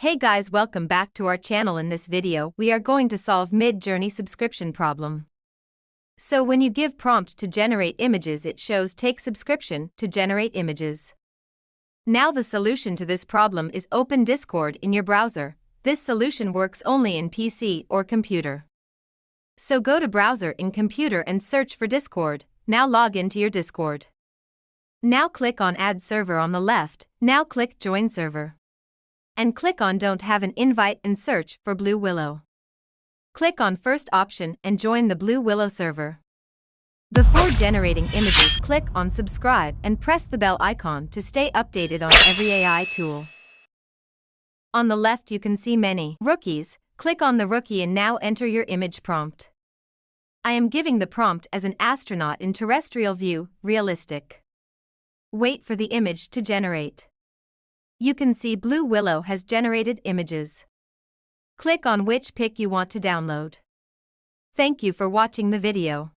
Hey guys, welcome back to our channel. In this video, we are going to solve mid-journey subscription problem. So when you give prompt to generate images, it shows take subscription to generate images. Now the solution to this problem is open Discord in your browser. This solution works only in PC or computer. So go to browser in computer and search for Discord. Now log into your Discord. Now click on Add Server on the left. Now click Join Server. And click on Don't Have an Invite and search for Blue Willow. Click on First option and join the Blue Willow server. Before generating images, click on Subscribe and press the bell icon to stay updated on every AI tool. On the left you can see many rookies. Click on the rookie and now enter your image prompt. I am giving the prompt as an astronaut in terrestrial view, realistic. Wait for the image to generate. You can see Blue Willow has generated images. Click on which pic you want to download. Thank you for watching the video.